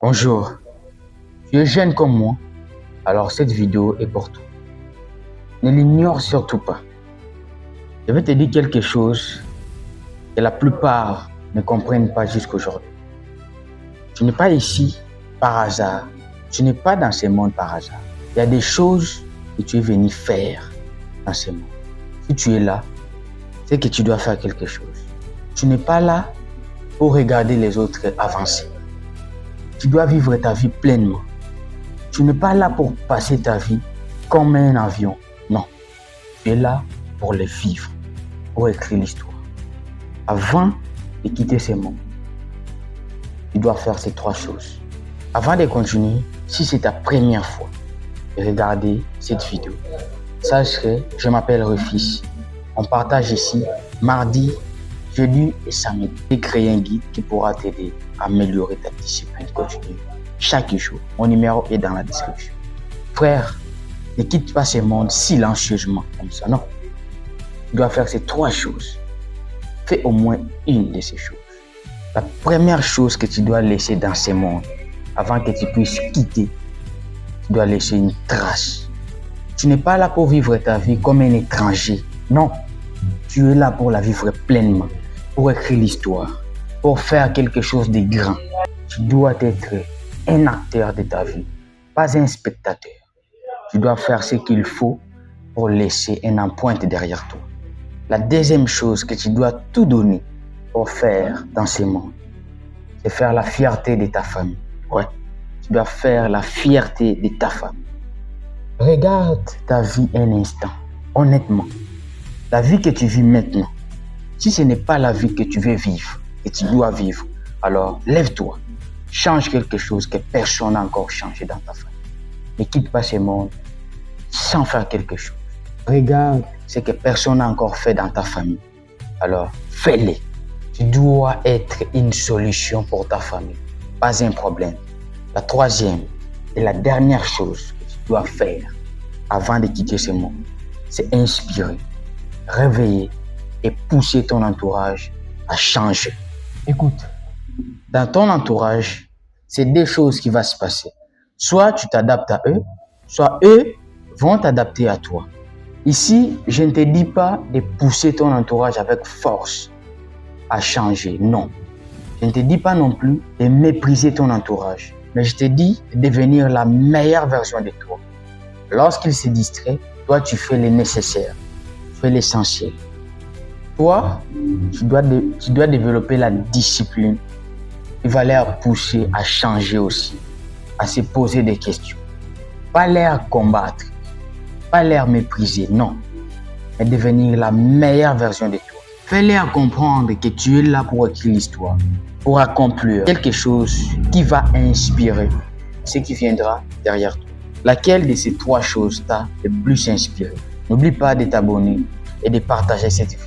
Bonjour, tu es jeune comme moi, alors cette vidéo est pour toi. Ne l'ignore surtout pas. Je vais te dire quelque chose que la plupart ne comprennent pas jusqu'aujourd'hui. Tu n'es pas ici par hasard, tu n'es pas dans ce monde par hasard. Il y a des choses que tu es venu faire dans ce monde. Si tu es là, c'est que tu dois faire quelque chose. Tu n'es pas là pour regarder les autres avancer. Tu dois vivre ta vie pleinement. Tu n'es pas là pour passer ta vie comme un avion. Non. Tu es là pour le vivre, pour écrire l'histoire. Avant de quitter ce monde, tu dois faire ces 3 choses. Avant de continuer, si c'est ta première fois de regarder cette vidéo, sache que je m'appelle Rufus. On partage ici mardi, jeudi et samedi. J'ai créé un guide qui pourra t'aider à améliorer ta discipline continue chaque jour. Mon numéro est dans la description. Frère, ne quitte pas ce monde silencieusement comme ça, non. Tu dois faire ces 3 choses. Fais au moins une de ces choses. La première chose que tu dois laisser dans ce monde, avant que tu puisses quitter, tu dois laisser une trace. Tu n'es pas là pour vivre ta vie comme un étranger. Non, tu es là pour la vivre pleinement, pour écrire l'histoire, pour faire quelque chose de grand. Tu dois être un acteur de ta vie, pas un spectateur. Tu dois faire ce qu'il faut pour laisser une empreinte derrière toi. La deuxième chose que tu dois tout donner pour faire dans ce monde, c'est faire la fierté de ta famille. Ouais, tu dois faire la fierté de ta famille. Regarde ta vie un instant, honnêtement. La vie que tu vis maintenant, si ce n'est pas la vie que tu veux vivre, que tu dois vivre, alors lève-toi, change quelque chose que personne n'a encore changé dans ta famille. Ne quitte pas ce monde sans faire quelque chose. Regarde ce que personne n'a encore fait dans ta famille. Alors fais-le. Tu dois être une solution pour ta famille, pas un problème. La troisième et la dernière chose que tu dois faire avant de quitter ce monde, c'est inspirer, réveiller et pousser ton entourage à changer. Écoute, dans ton entourage, c'est 2 choses qui vont se passer. Soit tu t'adaptes à eux, soit eux vont t'adapter à toi. Ici, je ne te dis pas de pousser ton entourage avec force à changer, non. Je ne te dis pas non plus de mépriser ton entourage, mais je te dis de devenir la meilleure version de toi. Lorsqu'il se distrait, toi tu fais le nécessaire, tu fais l'essentiel. Toi, tu dois développer la discipline qui va les pousser à changer aussi, à se poser des questions. Pas les combattre, pas les mépriser, non. Mais devenir la meilleure version de toi. Fais-les comprendre que tu es là pour écrire l'histoire, pour accomplir quelque chose qui va inspirer ce qui viendra derrière toi. Laquelle de ces 3 choses t'a le plus inspiré? N'oublie pas de t'abonner et de partager cette vidéo.